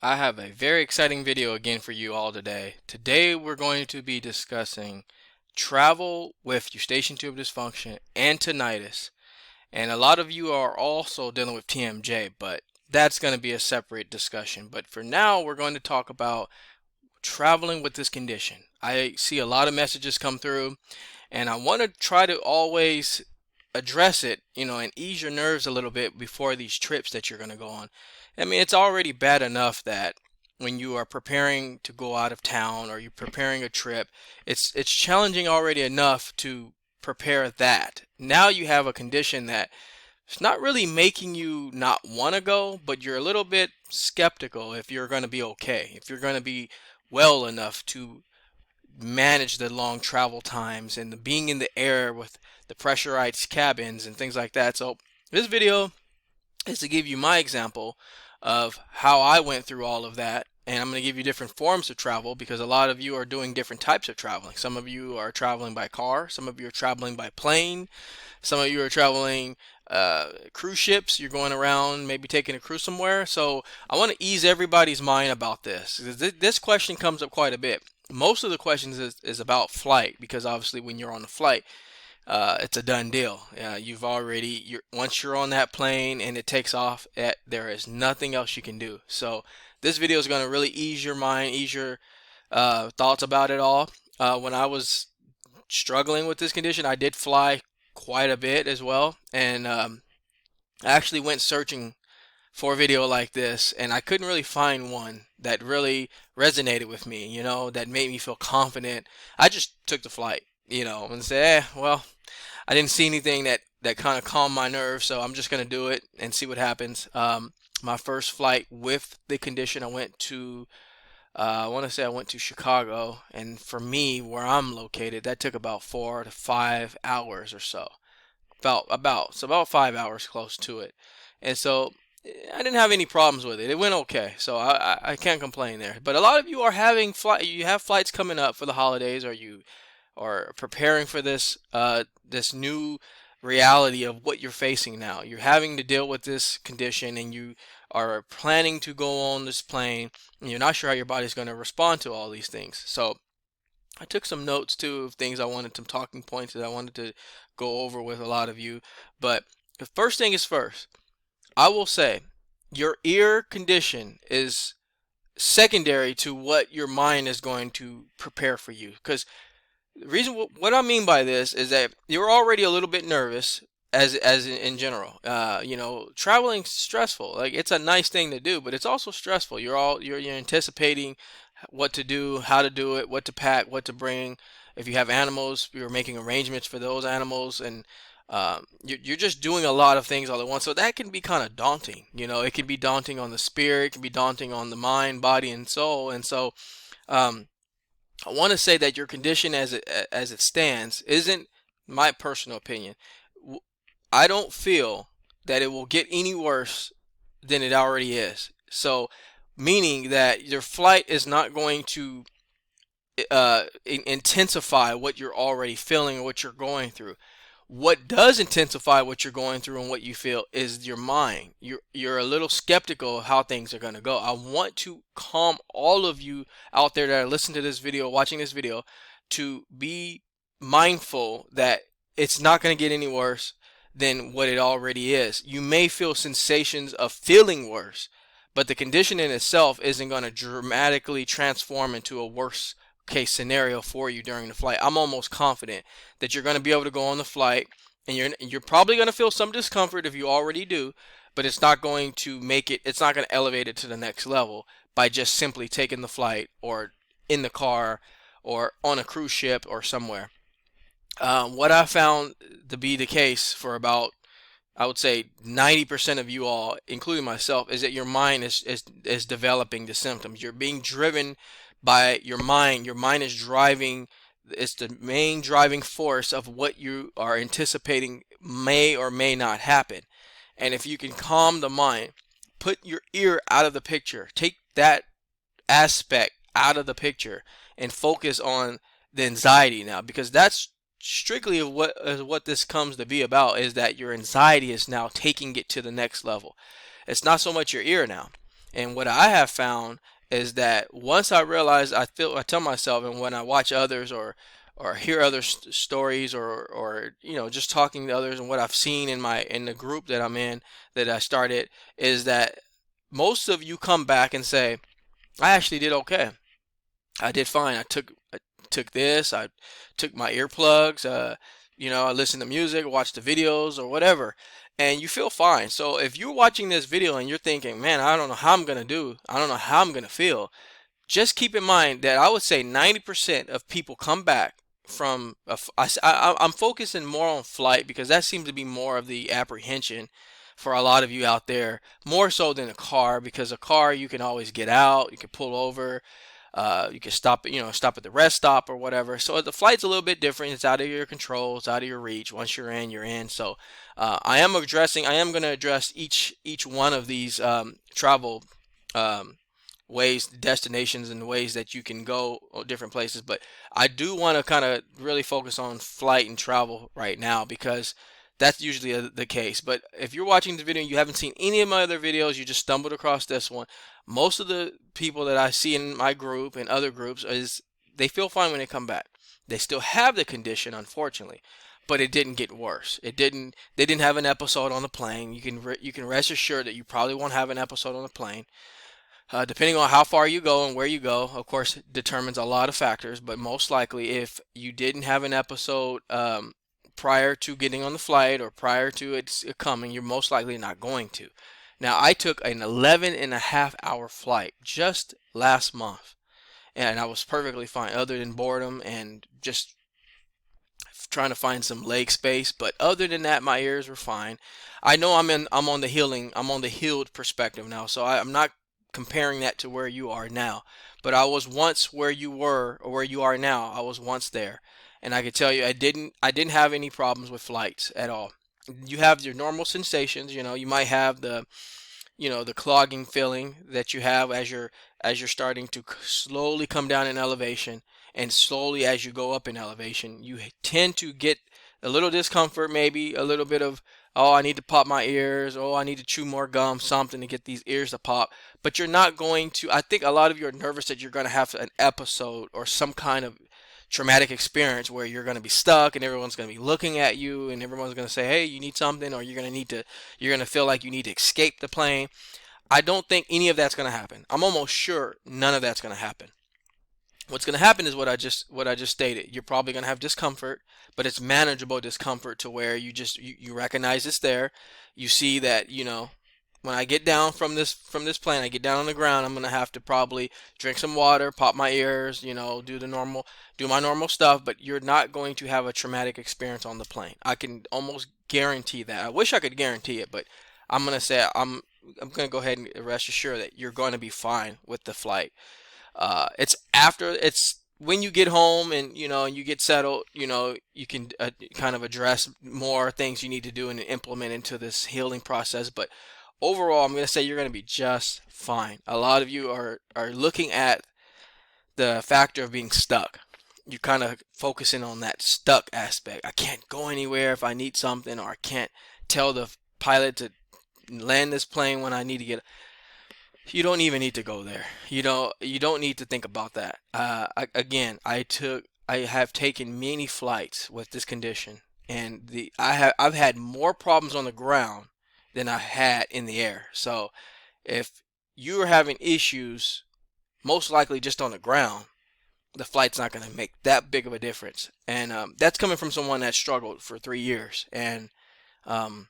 I have a very exciting video again for you all today. Today we're going to be discussing travel with Eustachian Tube Dysfunction and tinnitus. And a lot of you are also dealing with TMJ, but that's going to be a separate discussion. But for now, we're going to talk about traveling with this condition. I see a lot of messages come through, and I want to try to always address it, and ease your nerves a little bit before these trips that you're going to go on. I mean, it's already bad enough that when you are preparing to go out of town or you're preparing a trip, it's challenging already enough to prepare that. Now you have a condition that it's not really making you not want to go, but you're a little bit skeptical if you're going to be okay, if you're going to be well enough to manage the long travel times and the being in the air with the pressurized cabins and things like that. So this video is to give you my example of how I went through all of that. And I'm going to give you different forms of travel because a lot of you are doing different types of traveling. Some of you are traveling by car. Some of you are traveling by plane. Some of you are traveling cruise ships. You're going around, maybe taking a cruise somewhere. So I want to ease everybody's mind about this. This question comes up quite a bit. Most of the questions is about flight because obviously when you're on the flight, it's a done deal. Once you're on that plane and it takes off, there is nothing else you can do. So this video is going to really ease your mind, ease your thoughts about it all. When I was struggling with this condition, I did fly quite a bit as well, and I actually went searching for a video like this, and I couldn't really find one that really resonated with me, that made me feel confident. I just took the flight, and said, well, I didn't see anything that kind of calmed my nerves, so I'm just going to do it and see what happens. My first flight with the condition, I went to, I want to say I went to Chicago, and for me, where I'm located, that took about 4 to 5 hours or so. About 5 hours close to it. And so I didn't have any problems with it. It went okay, so I can't complain there. But a lot of you are having you have flights coming up for the holidays, or you are preparing for this new reality of what you're facing now. You're having to deal with this condition, and you are planning to go on this plane, and you're not sure how your body's going to respond to all these things. So I took some notes too of things I wanted, some talking points that I wanted to go over with a lot of you. But the first thing is first. I will say your ear condition is secondary to what your mind is going to prepare for you. Because the reason, what I mean by this is that you're already a little bit nervous as in general. Traveling's stressful. Like, it's a nice thing to do, but it's also stressful. You're anticipating what to do, how to do it, what to pack, what to bring. If you have animals, you're making arrangements for those animals, and you're just doing a lot of things all at once. So that can be kind of daunting. It can be daunting on the spirit, it can be daunting on the mind, body, and soul. And so I want to say that your condition as it stands isn't, my personal opinion, I don't feel that it will get any worse than it already is. So meaning that your flight is not going to intensify what you're already feeling or what you're going through. What does intensify what you're going through and what you feel is your mind. You're a little skeptical of how things are going to go. I want to calm all of you out there that are listening to this video, watching this video, to be mindful that it's not going to get any worse than what it already is. You may feel sensations of feeling worse, but the condition in itself isn't going to dramatically transform into a worse case scenario for you during the flight. I'm almost confident that you're going to be able to go on the flight, and you're probably going to feel some discomfort if you already do, but it's not going to it's not going to elevate it to the next level by just simply taking the flight or in the car or on a cruise ship or somewhere. What I found to be the case for about, I would say, 90% of you all, including myself, is that your mind is developing the symptoms. You're being driven by your mind. Your mind is driving. It's the main driving force of what you are anticipating may or may not happen. And if you can calm the mind, put your ear out of the picture, take that aspect out of the picture, and focus on the anxiety now, because that's strictly what this comes to be about, is that your anxiety is now taking it to the next level. It's not so much your ear now. And what I have found is that once I realize, I tell myself, and when I watch others or hear other stories or just talking to others and what I've seen in the group that I'm in that I started, is that most of you come back and say, I actually did okay. I did fine. I took this. I took my earplugs. I listened to music, watched the videos, or whatever, and you feel fine. So if you're watching this video and you're thinking, "Man, I don't know how I'm gonna do. I don't know how I'm gonna feel," just keep in mind that I would say 90% of people come back from I'm focusing more on flight because that seems to be more of the apprehension for a lot of you out there, more so than a car, because a car you can always get out, you can pull over, you can stop, stop at the rest stop or whatever. So the flight's a little bit different. It's out of your control. It's out of your reach. Once you're in, you're in. So I am going to address each one of these travel um, ways, destinations, and ways that you can go different places. But I do want to kind of really focus on flight and travel right now because that's usually the case. But if you're watching the video and you haven't seen any of my other videos, you just stumbled across this one. Most of the people that I see in my group and other groups is they feel fine when they come back. They still have the condition, unfortunately, but it didn't get worse. It didn't. They didn't have an episode on the plane. You can rest assured that you probably won't have an episode on the plane. Depending on how far you go and where you go, of course, determines a lot of factors. But most likely, if you didn't have an episode prior to getting on the flight or prior to it coming, you're most likely not going to. Now, I took an 11 and a half hour flight just last month, and I was perfectly fine, other than boredom and just trying to find some leg space. But other than that, my ears were fine. I know I'm on the healed perspective now, so I'm not comparing that to where you are now. But I was once where you were or where you are now. I was once there, and I could tell you I didn't have any problems with flights at all. You have your normal sensations. You might have the clogging feeling that you have as you're starting to slowly come down in elevation, and slowly as you go up in elevation you tend to get a little discomfort, maybe a little bit of, oh, I need to pop my ears, oh, I need to chew more gum, something to get these ears to pop. But you're not going to, I think a lot of you are nervous that you're going to have an episode or some kind of traumatic experience where you're going to be stuck and everyone's going to be looking at you and everyone's going to say, hey, you need something, or you're going to feel like you need to escape the plane. I don't think any of that's going to happen. I'm almost sure none of that's going to happen. What's going to happen is what I just stated. You're probably going to have discomfort, but it's manageable discomfort to where you recognize it's there. You see that, when I get down from this plane, I get down on the ground, I'm going to have to probably drink some water, pop my ears, do my normal stuff, but you're not going to have a traumatic experience on the plane. I can almost guarantee that. I wish I could guarantee it, but I'm going to say I'm going to go ahead and rest assured that you're going to be fine with the flight. It's when you get home and and you get settled, you can kind of address more things you need to do and implement into this healing process. But overall, I'm going to say you're going to be just fine. A lot of you are looking at the factor of being stuck. You're kind of focusing on that stuck aspect. I can't go anywhere if I need something, or I can't tell the pilot to land this plane when I need to get. You don't even need to go there. You don't need to think about that. I have taken many flights with this condition, and I've had more problems on the ground than I had in the air. So if you're having issues, most likely just on the ground, the flight's not going to make that big of a difference. And that's coming from someone that struggled for 3 years. And um,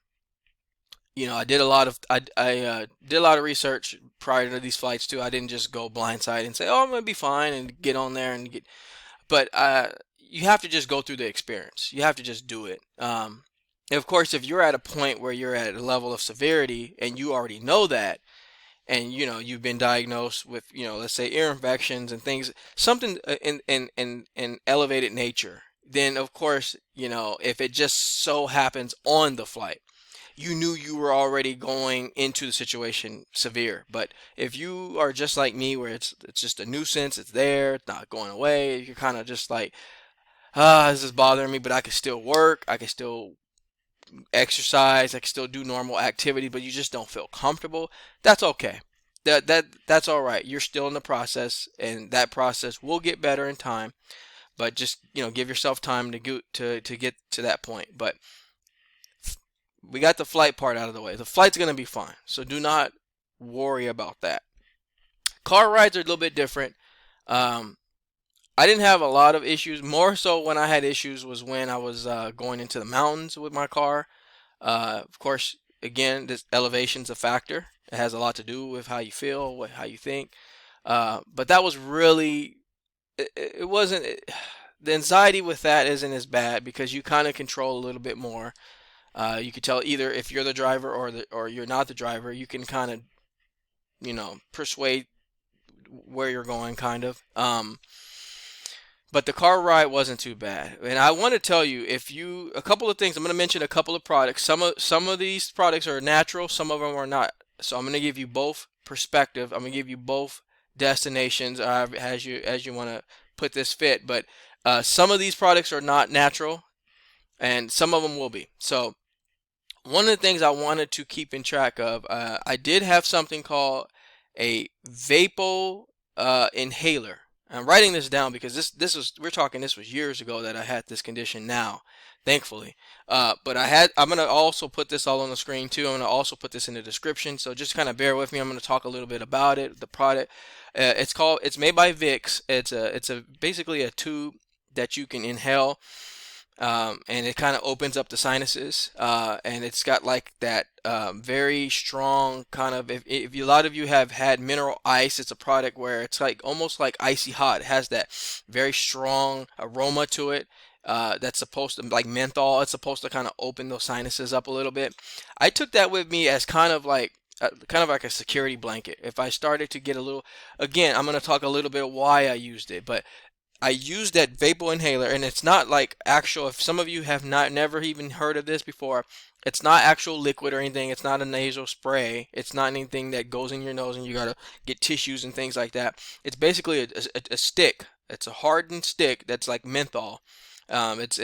I did a lot of did a lot of research prior to these flights too. I didn't just go blindside and say, "Oh, I'm gonna be fine," and get on there and get. But you have to just go through the experience. You have to just do it. And of course, if you're at a point where you're at a level of severity and you already know that, and you've been diagnosed with let's say ear infections and things, something in elevated nature, then of course if it just so happens on the flight you knew you were already going into the situation severe. But if you are just like me, where it's just a nuisance, it's there, it's not going away, you're kind of just like, this is bothering me, but I can still work, I can still exercise, I can still do normal activity, but you just don't feel comfortable, that's okay. That's all right. You're still in the process, and that process will get better in time. But just, give yourself time to get to that point. But we got the flight part out of the way. The flight's gonna be fine, so do not worry about that. Car rides are a little bit different. Um, I didn't have a lot of issues. More so when I had issues was when I was going into the mountains with my car. Of course, again, this elevation's a factor. It has a lot to do with how you feel, how you think. But that was really, it wasn't, the anxiety with that isn't as bad because you kind of control a little bit more. You could tell either if you're the driver or you're not the driver. You can kind of, persuade where you're going, kind of. But the car ride wasn't too bad. And I want to tell you, a couple of things. I'm going to mention a couple of products. Some of these products are natural, some of them are not. So I'm going to give you both perspective. I'm going to give you both destinations as you want to put this fit. But some of these products are not natural, and some of them will be. So one of the things I wanted to keep in track of, I did have something called a Vapo Inhaler. I'm writing this down because this was years ago that I had this condition now, thankfully. But I'm gonna also put this all on the screen too. I'm gonna also put this in the description. So just kind of bear with me. I'm gonna talk a little bit about it, the product. It's made by Vicks. It's basically a tube that you can inhale. And it kind of opens up the sinuses, and it's got like that very strong kind of, if a lot of you have had mineral ice, it's a product where it's like almost like icy hot. It has that very strong aroma to it, that's supposed to, like menthol, it's supposed to kind of open those sinuses up a little bit. I took that with me as kind of like a security blanket. If I started to get a little, again, I'm going to talk a little bit of why I used it, but I used that Vapo Inhaler, and it's not like actual, if some of you have never even heard of this before, it's not actual liquid or anything. It's not a nasal spray. It's not anything that goes in your nose and you gotta get tissues and things like that. It's basically a stick. It's a hardened stick that's like menthol. It's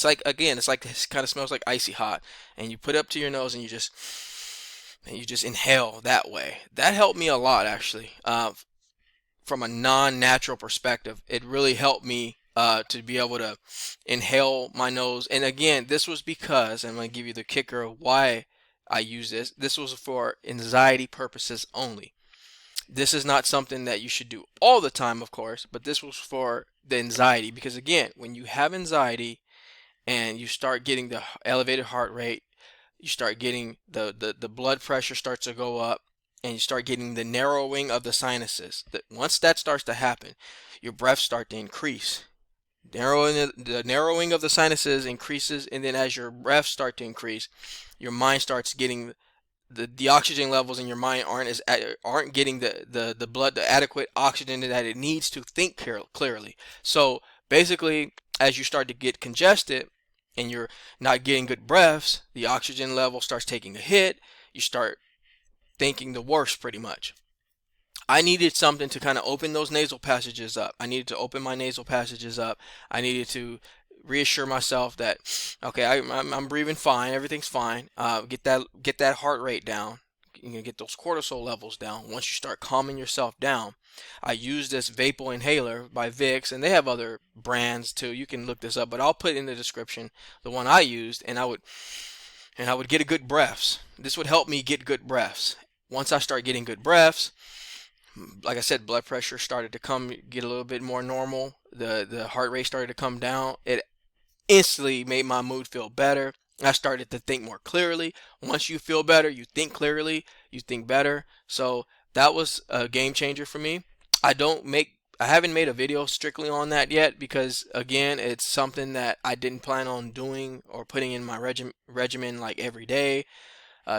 like, again, it's like, it kind of smells like icy hot, and you put it up to your nose and you just inhale that way. That helped me a lot, actually. From a non-natural perspective, it really helped me to be able to inhale my nose. And again, this was because, I'm going to give you the kicker of why I use this. This was for anxiety purposes only. This is not something that you should do all the time, of course, but this was for the anxiety. Because again, when you have anxiety and you start getting the elevated heart rate, you start getting the blood pressure starts to go up, and you start getting the narrowing of the sinuses. Once that starts to happen, your breath starts to increase. The narrowing of the sinuses increases, and then as your breath starts to increase, your mind starts getting the oxygen levels in your mind aren't getting the blood, the adequate oxygen that it needs to think clearly. So basically, as you start to get congested and you're not getting good breaths, the oxygen level starts taking a hit. You start thinking the worst, pretty much. I needed something to kind of open those nasal passages up. I needed to open my nasal passages up. I needed to reassure myself that, okay, I'm breathing fine, everything's fine. Get that heart rate down. You can get those cortisol levels down. Once you start calming yourself down, I use this Vapo Inhaler by Vicks, and they have other brands too. You can look this up, but I'll put in the description the one I used, and I would get a good breaths. This would help me get good breaths. Once I start getting good breaths, like I said, blood pressure started to get a little bit more normal. The heart rate started to come down. It instantly made my mood feel better. I started to think more clearly. Once you feel better, you think clearly, you think better. So that was a game changer for me. I haven't made a video strictly on that yet because, again, it's something that I didn't plan on doing or putting in my regimen like every day.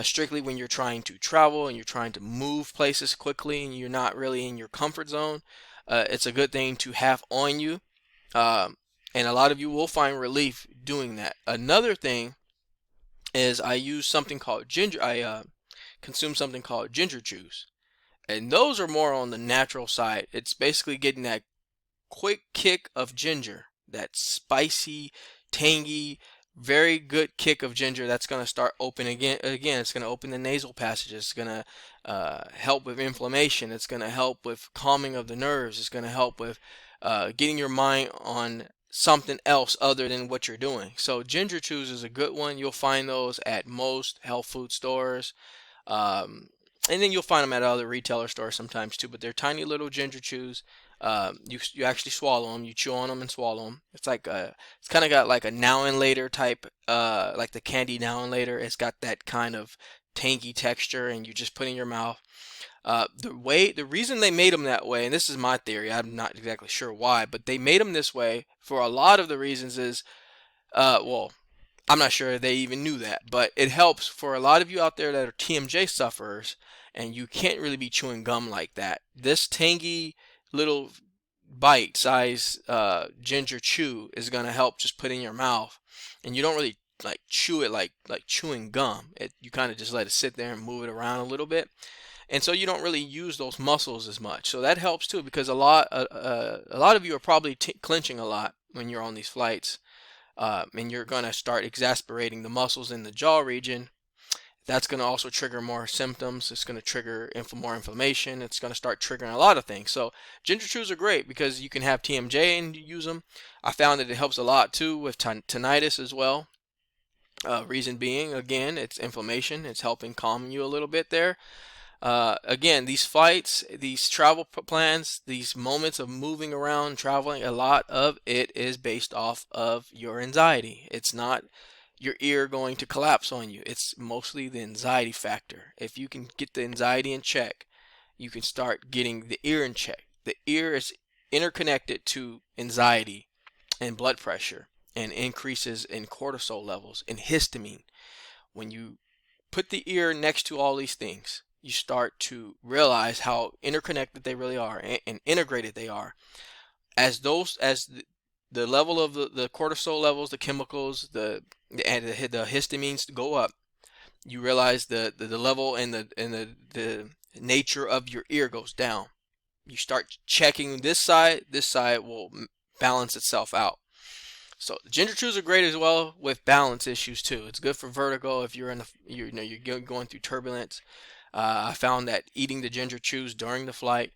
Strictly when you're trying to travel and you're trying to move places quickly and you're not really in your comfort zone, it's a good thing to have on you. And a lot of you will find relief doing that. Another thing is I use something called ginger. I consume something called ginger juice. And those are more on the natural side. It's basically getting that quick kick of ginger, that spicy, tangy, very good kick of ginger that's going to start open again. It's going to open the nasal passages. It's going to help with inflammation. It's going to help with calming of the nerves. It's going to help with getting your mind on something else other than what you're doing. So ginger chews is a good one. You'll find those at most health food stores. And then you'll find them at other retailer stores sometimes too, but they're tiny little ginger chews. You actually swallow them. You chew on them and swallow them. It's like it's kind of got like a now and later type, like the candy now and later. It's got that kind of tangy texture, and you just put in your mouth. The reason they made them that way, and this is my theory, I'm not exactly sure why, but they made them this way for a lot of the reasons is, well, I'm not sure they even knew that, but it helps for a lot of you out there that are TMJ sufferers and you can't really be chewing gum like that. This tangy little bite size ginger chew is going to help just put in your mouth, and you don't really like chew it like chewing gum. You kind of just let it sit there and move it around a little bit, and so you don't really use those muscles as much. So that helps too, because a lot of you are probably clenching a lot when you're on these flights. And you're going to start exasperating the muscles in the jaw region. That's going to also trigger more symptoms. It's going to trigger more inflammation. It's going to start triggering a lot of things. So ginger chews are great because you can have TMJ and use them. I found that it helps a lot too with tinnitus as well. Reason being, again, it's inflammation. It's helping calm you a little bit there. Again, these flights, these travel plans, these moments of moving around, traveling, a lot of it is based off of your anxiety. It's not your ear going to collapse on you. It's mostly the anxiety factor. If you can get the anxiety in check, you can start getting the ear in check. The ear is interconnected to anxiety and blood pressure and increases in cortisol levels and histamine. When you put the ear next to all these things, you start to realize how interconnected they really are and integrated they are. As the level of the cortisol levels, the chemicals, the histamines go up, you realize the level and the nature of your ear goes down. You start checking this side will balance itself out. So ginger chews are great as well with balance issues too. It's good for vertigo if you're you're going through turbulence. I found that eating the ginger chews during the flight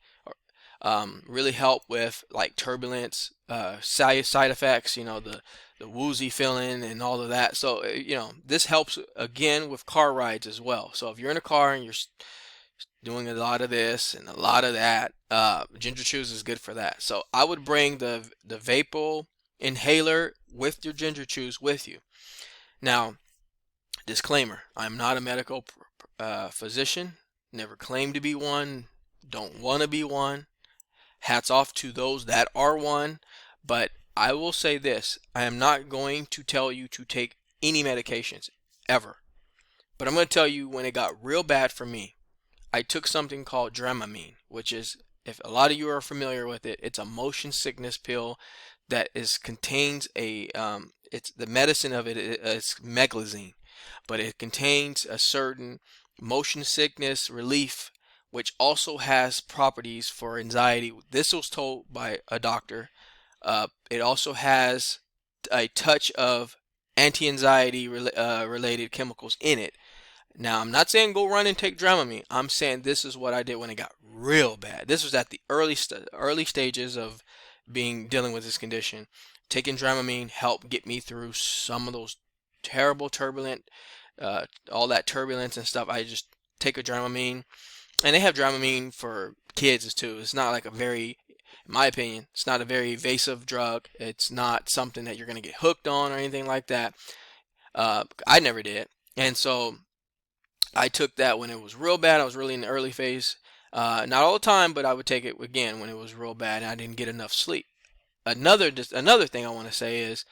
really help with like turbulence, side effects, the woozy feeling and all of that. So, this helps again with car rides as well. So if you're in a car and you're doing a lot of this and a lot of that, ginger chews is good for that. So I would bring the Nasel Inhaler with your ginger chews with you. Now, disclaimer, I'm not a medical physician, never claimed to be one, don't want to be one. Hats off to those that are one, but I will say this, I am not going to tell you to take any medications, ever. But I'm going to tell you when it got real bad for me, I took something called Dramamine, which is, if a lot of you are familiar with it, it's a motion sickness pill that contains it's the medicine of it is meglazine, but it contains a certain motion sickness relief, which also has properties for anxiety. This was told by a doctor. It also has a touch of anti-anxiety related chemicals in it. Now, I'm not saying go run and take Dramamine. I'm saying this is what I did when it got real bad. This was at the early stages of dealing with this condition. Taking Dramamine helped get me through some of those terrible turbulent, all that turbulence and stuff. I just take a Dramamine, and they have Dramamine for kids too. It's not like in my opinion, it's not a very evasive drug. It's not something that you're going to get hooked on or anything like that. I never did. And so I took that when it was real bad. I was really in the early phase. Not all the time, but I would take it again when it was real bad and I didn't get enough sleep. Another thing I want to say is,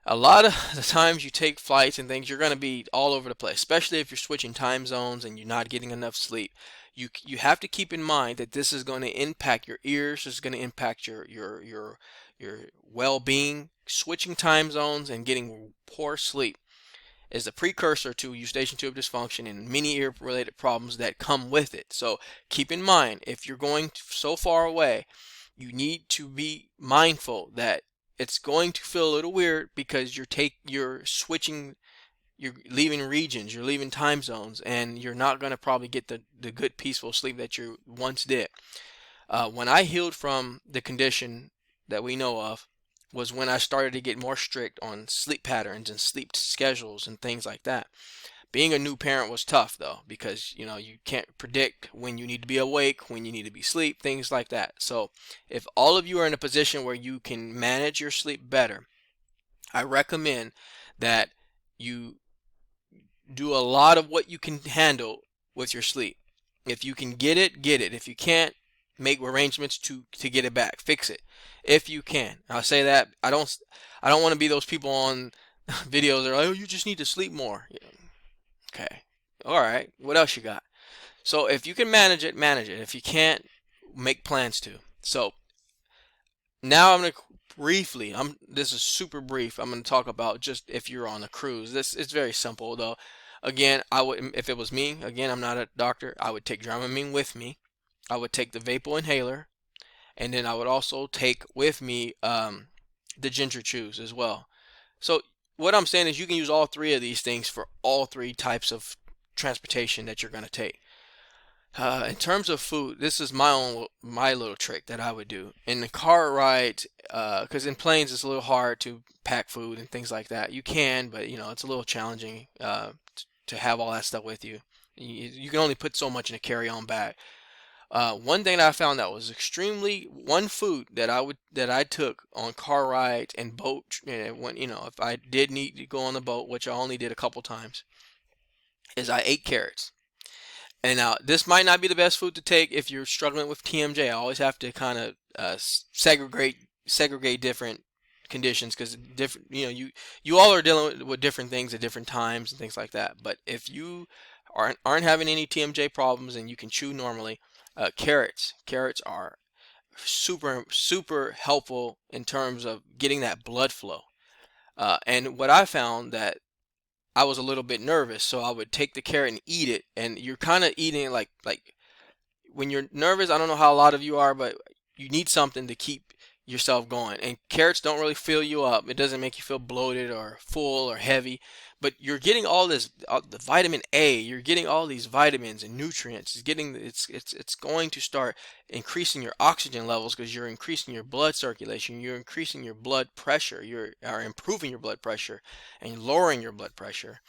a lot of the times you take flights and things, you're going to be all over the place, especially if you're switching time zones and you're not getting enough sleep. You have to keep in mind that this is going to impact your ears. This is going to impact your well-being. Switching time zones and getting poor sleep is the precursor to Eustachian Tube Dysfunction and many ear-related problems that come with it. So keep in mind, if you're going so far away, you need to be mindful that it's going to feel a little weird because you're switching you're leaving regions, you're leaving time zones, and you're not going to probably get the good peaceful sleep that you once did. When I healed from the condition that we know of was when I started to get more strict on sleep patterns and sleep schedules and things like that. Being a new parent was tough though, because you can't predict when you need to be awake, when you need to be asleep, things like that. So if all of you are in a position where you can manage your sleep better, I recommend that you do a lot of what you can handle with your sleep. If you can get it, get it. If you can't, make arrangements to get it back. Fix it if you can. I'll say that I don't want to be those people on videos that are like, oh, you just need to sleep more. Okay. All right. What else you got? So if you can manage it, manage it. If you can't, make plans to. So now I'm going to briefly, this is super brief. I'm going to talk about just if you're on a cruise. It's very simple though. Again, if it was me, again, I'm not a doctor, I would take Dramamine with me. I would take the Nasel Inhaler, and then I would also take with me the ginger chews as well. So what I'm saying is you can use all three of these things for all three types of transportation that you're going to take. In terms of food, this is my little trick that I would do in the car ride, because in planes it's a little hard to pack food and things like that. You can, but it's a little challenging to have all that stuff with you. You can only put so much in a carry-on bag. One thing that I found that was one food that I took on car rides and boat, when if I did need to go on the boat, which I only did a couple times, is I ate carrots. And now this might not be the best food to take if you're struggling with TMJ. I always have to kind of segregate different conditions, because different you all are dealing with different things at different times and things like that. But if you aren't having any TMJ problems and you can chew normally, carrots are super helpful in terms of getting that blood flow. And what I found that I was a little bit nervous, so I would take the carrot and eat it, and you're kind of eating like when you're nervous. I don't know how a lot of you are, but you need something to keep yourself going. And carrots don't really fill you up. It doesn't make you feel bloated or full or heavy, but you're getting all this, the vitamin A. You're getting all these vitamins and nutrients. It's going to start increasing your oxygen levels, because you're increasing your blood circulation. You're increasing your blood pressure. You are improving your blood pressure and lowering your blood pressure.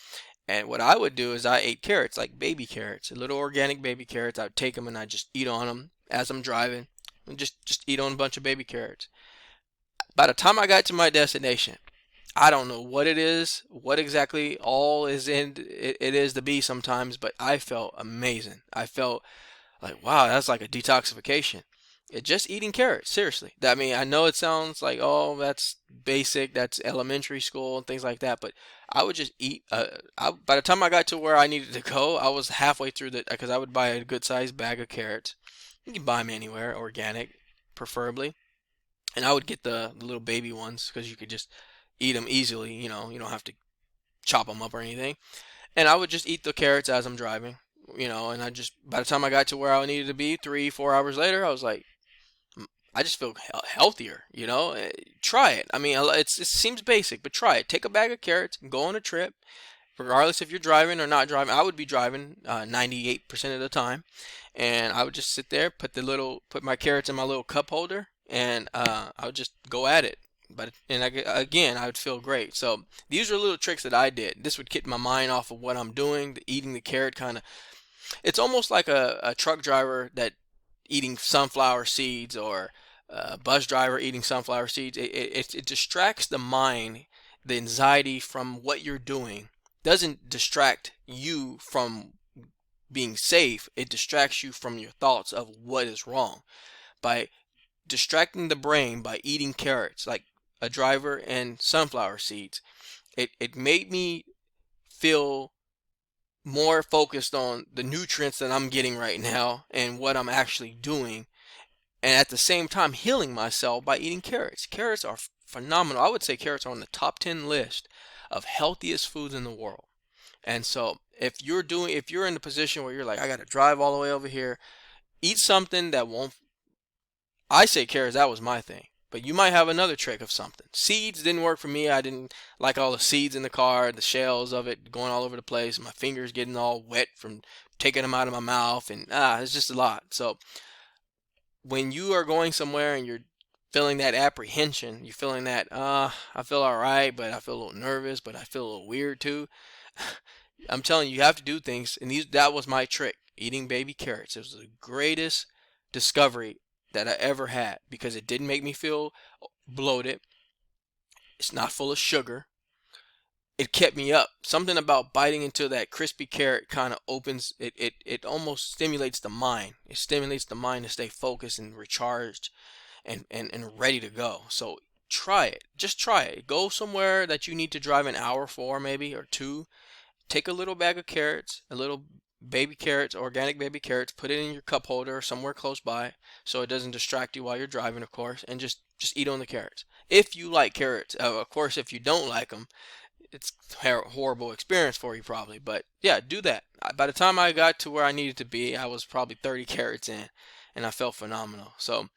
And what I would do is I ate carrots, like baby carrots, little organic baby carrots. I would take them and I just eat on them as I'm driving, and just eat on a bunch of baby carrots. By the time I got to my destination, I don't know what it is, what exactly all is in it is to be sometimes, but I felt amazing. I felt like, wow, that's like a detoxification. Just eating carrots, seriously. I mean, I know it sounds like, oh, that's basic, that's elementary school and things like that, but I would just eat. By the time I got to where I needed to go, I was halfway through because I would buy a good sized bag of carrots. You can buy them anywhere, organic, preferably. And I would get the little baby ones, because you could just eat them easily. You don't have to chop them up or anything. And I would just eat the carrots as I'm driving. And by the time I got to where I needed to be, 3-4 hours later, I was like, I just feel healthier. Try it. I mean, it seems basic, but try it. Take a bag of carrots and go on a trip. Regardless if you're driving or not driving. I would be driving 98% of the time, and I would just sit there, put my carrots in my little cup holder, and I would just go at it. Again, I would feel great. So these are little tricks that I did. This would get my mind off of what I'm doing. Eating the carrot it's almost like a truck driver that eating sunflower seeds, or a bus driver eating sunflower seeds. It distracts the mind, the anxiety from what you're doing. Doesn't distract you from being safe. It distracts you from your thoughts of what is wrong. By distracting the brain by eating carrots, like a driver and sunflower seeds, it made me feel more focused on the nutrients that I'm getting right now and what I'm actually doing, and at the same time healing myself by eating carrots. Carrots are phenomenal. I would say carrots are on the top 10 list of healthiest foods in the world. And so if you're in the position where you're like, I got to drive all the way over here, eat something that won't. I say carrots, that was my thing. but you might have another trick of something. Seeds didn't work for me. I didn't like all the seeds in the car, the shells of it going all over the place, my fingers getting all wet from taking them out of my mouth, and it's just a lot. So when you are going somewhere and you're feeling that apprehension, you're feeling that I feel all right, but I feel a little nervous, but I feel a little weird too. I'm telling you, you have to do things, and that was my trick, eating baby carrots. It was the greatest discovery that I ever had, because it didn't make me feel bloated. It's not full of sugar. It kept me up. Something about biting into that crispy carrot kind of opens it almost stimulates the mind. It stimulates the mind to stay focused and recharged and ready to go. So try it. Just try it. Go somewhere that you need to drive an hour for, maybe, or two. Take a little bag of carrots, a little baby carrots, organic baby carrots, put it in your cup holder or somewhere close by so it doesn't distract you while you're driving, of course, and just eat on the carrots. If you like carrots, of course, if you don't like them, it's a horrible experience for you probably, but yeah, do that. By the time I got to where I needed to be, I was probably 30 carrots in, and I felt phenomenal. So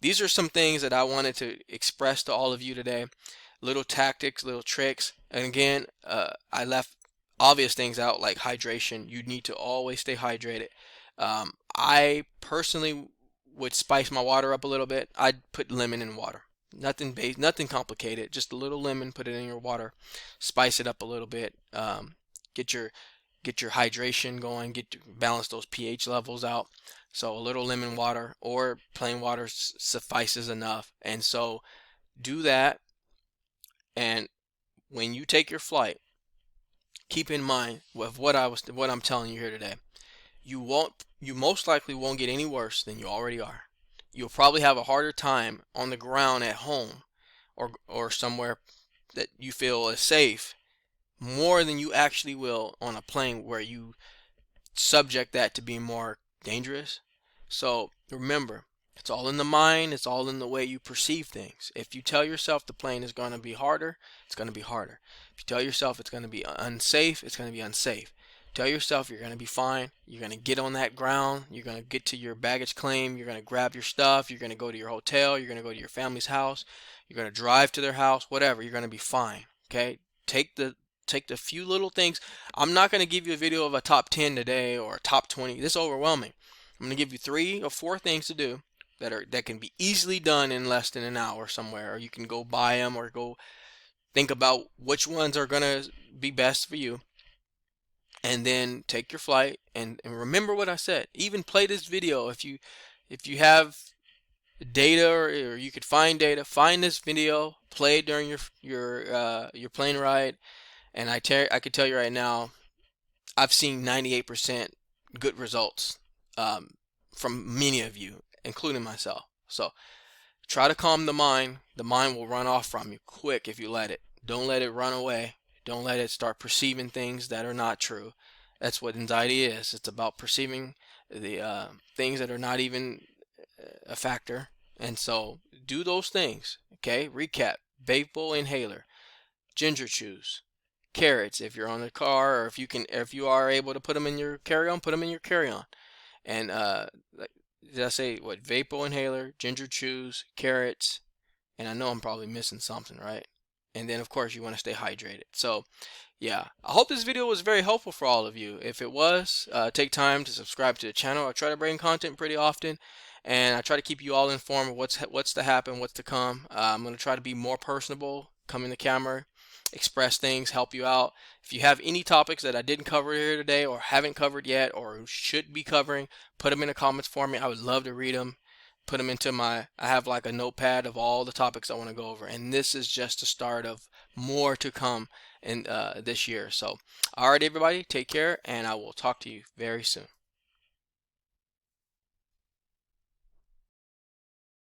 these are some things that I wanted to express to all of you today. Little tactics, little tricks, and again, I left obvious things out like hydration. You need to always stay hydrated. I personally would spice my water up a little bit. I'd put lemon in water. Nothing complicated. Just a little lemon. Put it in your water. Spice it up a little bit. Get your hydration going. Balance those pH levels out. So a little lemon water or plain water suffices enough. And so do that. And when you take your flight, keep in mind with what I'm telling you here today. You most likely won't get any worse than you already are. You'll probably have a harder time on the ground at home or somewhere that you feel is safe more than you actually will on a plane where you subject that to be more dangerous. So remember, it's all in the mind. It's all in the way you perceive things. If you tell yourself the plane is going to be harder, it's going to be harder. If you tell yourself it's going to be unsafe, it's going to be unsafe. Tell yourself you're going to be fine. You're going to get on that ground. You're going to get to your baggage claim. You're going to grab your stuff. You're going to go to your hotel. You're going to go to your family's house. You're going to drive to their house. Whatever. You're going to be fine. Okay? Take the few little things. I'm not going to give you a video of a top 10 today or a top 20. This is overwhelming. I'm going to give you 3 or 4 things to do that can be easily done in less than an hour somewhere, or you can go buy them or go think about which ones are going to be best for you. And then take your flight and remember what I said. Even play this video if you have data or you could find data. Find this video, play it during your plane ride, and I could tell you right now, I've seen 98% good results from many of you, including myself. So try to calm the mind. The mind will run off from you quick if you let it. Don't let it run away. Don't let it start perceiving things that are not true. That's what anxiety is. It's about perceiving the things that are not even a factor. And so do those things. Okay, recap. Nasal Inhaler, ginger chews, carrots if you're on the car, or if you are able to put them in your carry-on, put them in your carry-on. And did I say what? Nasal Inhaler, ginger chews, carrots, and I know I'm probably missing something, right? And then of course you want to stay hydrated. So yeah, I hope this video was very helpful for all of you. If it was, take time to subscribe to the channel. I try to bring content pretty often, and I try to keep you all informed of what's to happen, what's to come. I'm going to try to be more personable, come in the camera, express things, help you out. If you have any topics that I didn't cover here today or haven't covered yet or should be covering, put them in the comments for me. I would love to read them. Put them into I have like a notepad of all the topics I want to go over, and this is just the start of more to come in this year. So alright everybody, take care, and I will talk to you very soon.